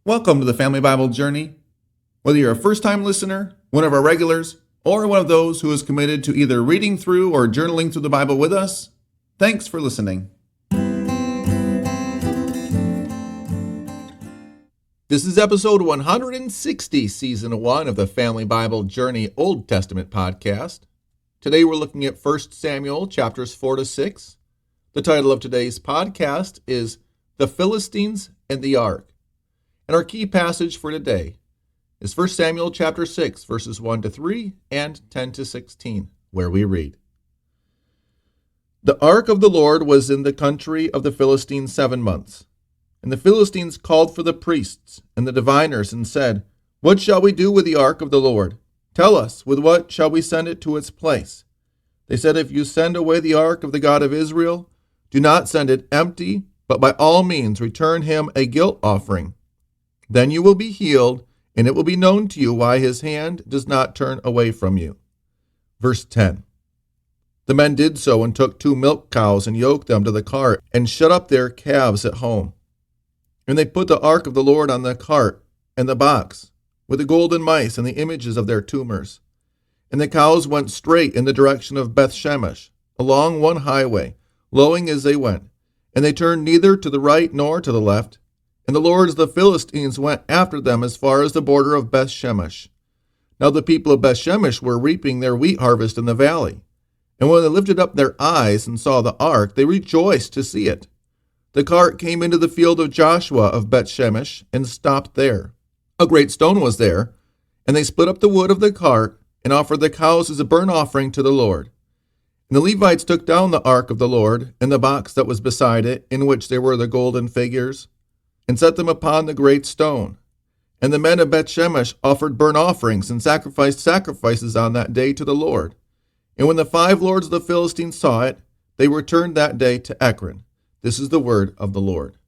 Welcome to the Family Bible Journey. Whether you're a first-time listener, one of our regulars, or one of those who is committed to either reading through or journaling through the Bible with us, thanks for listening. This is episode 160, season 1 of the Family Bible Journey Old Testament podcast. Today we're looking at 1 Samuel chapters 4 to 6. The title of today's podcast is The Philistines and the Ark. And our key passage for today is 1 Samuel chapter 6, verses 1 to 3 and 10 to 16, where we read, The Ark of the Lord was in the country of the Philistines 7 months. And the Philistines called for the priests and the diviners and said, What shall we do with the Ark of the Lord? Tell us, with what shall we send it to its place? They said, If you send away the Ark of the God of Israel, do not send it empty, but by all means return him a guilt offering. Then you will be healed, and it will be known to you why his hand does not turn away from you. Verse 10. The men did so and took 2 milk cows and yoked them to the cart and shut up their calves at home. And they put the ark of the Lord on the cart and the box with the golden mice and the images of their tumors. And the cows went straight in the direction of Beth-shemesh, along one highway, lowing as they went. And they turned neither to the right nor to the left. And the lords of the Philistines went after them as far as the border of Beth-shemesh. Now the people of Beth-shemesh were reaping their wheat harvest in the valley. And when they lifted up their eyes and saw the ark, they rejoiced to see it. The cart came into the field of Joshua of Beth-shemesh and stopped there. A great stone was there, and they split up the wood of the cart and offered the cows as a burnt offering to the Lord. And the Levites took down the ark of the Lord and the box that was beside it, in which there were the golden figures, and set them upon the great stone. And the men of Beth-shemesh offered burnt offerings and sacrificed sacrifices on that day to the Lord. And when the 5 lords of the Philistines saw it, they returned that day to Ekron. This is the word of the Lord.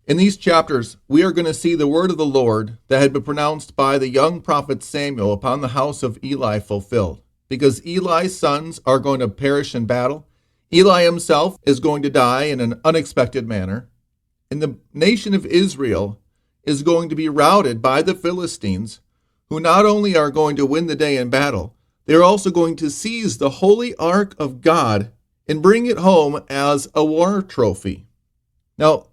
In these chapters, we are going to see the word of the Lord that had been pronounced by the young prophet Samuel upon the house of Eli fulfilled. Because Eli's sons are going to perish in battle, Eli himself is going to die in an unexpected manner, and the nation of Israel is going to be routed by the Philistines, who not only are going to win the day in battle, they're also going to seize the holy Ark of God and bring it home as a war trophy. Now,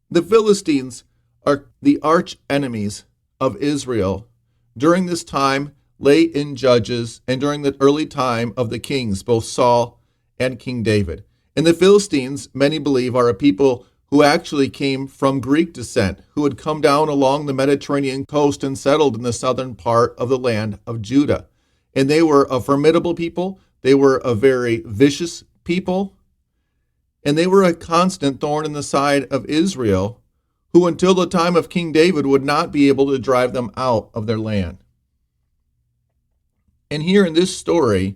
the Philistines are the arch enemies of Israel during this time, late in Judges, and during the early time of the kings, both Saul and King David. And the Philistines, many believe, are a people who actually came from Greek descent, who had come down along the Mediterranean coast and settled in the southern part of the land of Judah. And they were a formidable people. They were a very vicious people. And they were a constant thorn in the side of Israel, who until the time of King David would not be able to drive them out of their land. And here in this story,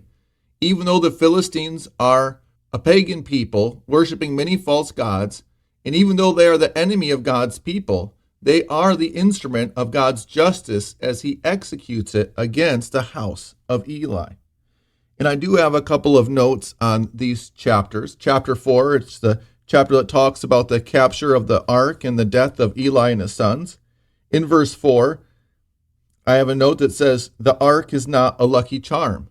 even though the Philistines are a pagan people, worshiping many false gods, and even though they are the enemy of God's people, they are the instrument of God's justice as he executes it against the house of Eli. And I do have a couple of notes on these chapters. Chapter 4, it's the chapter that talks about the capture of the ark and the death of Eli and his sons. In verse 4, I have a note that says, the ark is not a lucky charm.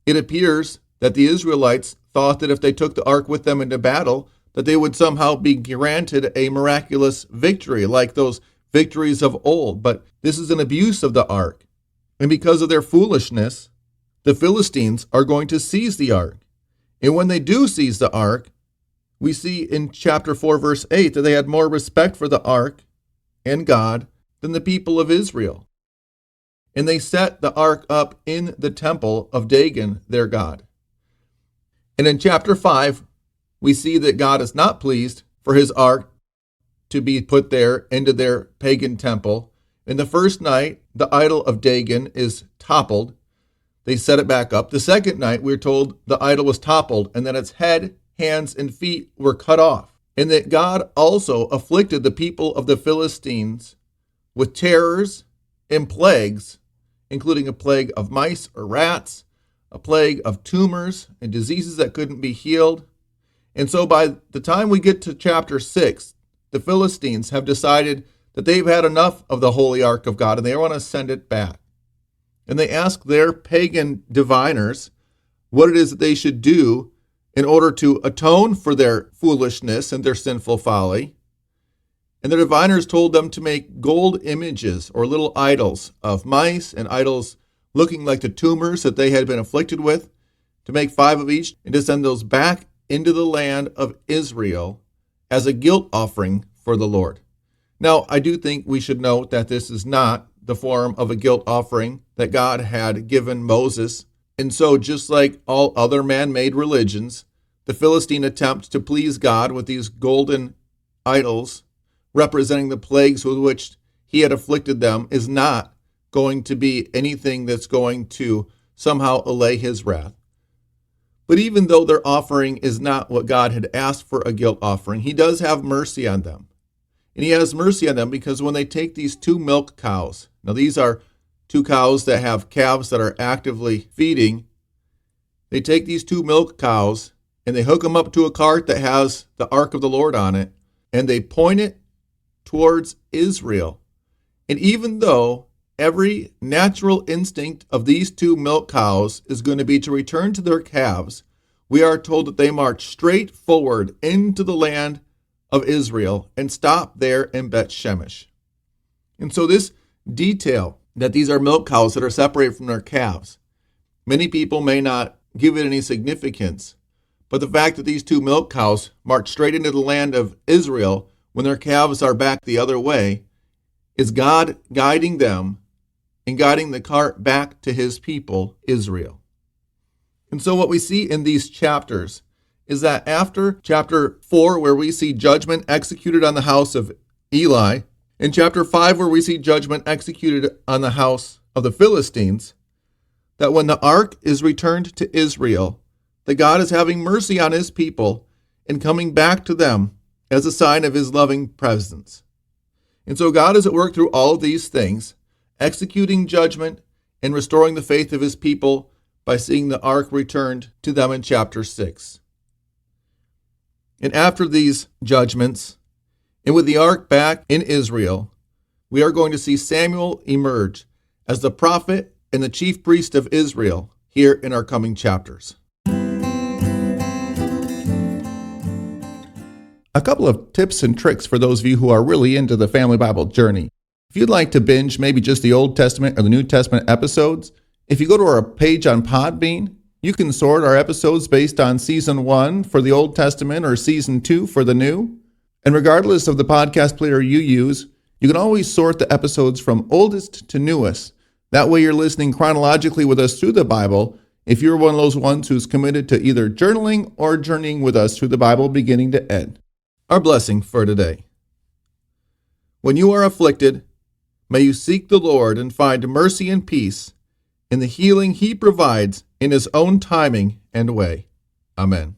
It appears that the Israelites thought that if they took the ark with them into battle, that they would somehow be granted a miraculous victory like those victories of old. But this is an abuse of the ark. And because of their foolishness, the Philistines are going to seize the ark. And when they do seize the ark, we see in chapter 4, verse 8, that they had more respect for the ark and God than the people of Israel. And they set the ark up in the temple of Dagon, their god. And in chapter 5, we see that God is not pleased for his ark to be put there into their pagan temple. In the first night, the idol of Dagon is toppled. They set it back up. The second night, we're told the idol was toppled and that its head, hands, and feet were cut off. And that God also afflicted the people of the Philistines with terrors and plagues, including a plague of mice or rats, a plague of tumors and diseases that couldn't be healed. And so by the time we get to chapter 6, the Philistines have decided that they've had enough of the holy Ark of God and they want to send it back. And they ask their pagan diviners what it is that they should do in order to atone for their foolishness and their sinful folly. And the diviners told them to make gold images or little idols of mice and idols looking like the tumors that they had been afflicted with, to make 5 of each and to send those back into the land of Israel as a guilt offering for the Lord. Now, I do think we should note that this is not the form of a guilt offering that God had given Moses. And so, just like all other man-made religions, the Philistine attempt to please God with these golden idols representing the plagues with which he had afflicted them is not going to be anything that's going to somehow allay his wrath. But even though their offering is not what God had asked for a guilt offering, he does have mercy on them. And he has mercy on them because when they take these 2 milk cows, now these are 2 cows that have calves that are actively feeding, they take these 2 milk cows and they hook them up to a cart that has the Ark of the Lord on it, and they point it towards Israel. And even though every natural instinct of these 2 milk cows is going to be to return to their calves, we are told that they march straight forward into the land of Israel and stop there in Bet Shemesh. And so this detail that these are milk cows that are separated from their calves, many people may not give it any significance, but the fact that these 2 milk cows march straight into the land of Israel when their calves are back the other way is God guiding them and guiding the cart back to his people, Israel. And so what we see in these chapters is that after chapter 4, where we see judgment executed on the house of Eli, in chapter 5, where we see judgment executed on the house of the Philistines, that when the ark is returned to Israel, that God is having mercy on his people and coming back to them as a sign of his loving presence. And so God is at work through all of these things, executing judgment and restoring the faith of his people by seeing the ark returned to them in chapter 6. And after these judgments, and with the ark back in Israel, we are going to see Samuel emerge as the prophet and the chief priest of Israel here in our coming chapters. A couple of tips and tricks for those of you who are really into the Family Bible journey. If you'd like to binge maybe just the Old Testament or the New Testament episodes, if you go to our page on Podbean, you can sort our episodes based on Season 1 for the Old Testament or Season 2 for the New. And regardless of the podcast player you use, you can always sort the episodes from oldest to newest. That way you're listening chronologically with us through the Bible if you're one of those ones who's committed to either journaling or journeying with us through the Bible beginning to end. Our blessing for today. When you are afflicted, may you seek the Lord and find mercy and peace in the healing he provides in his own timing and way. Amen.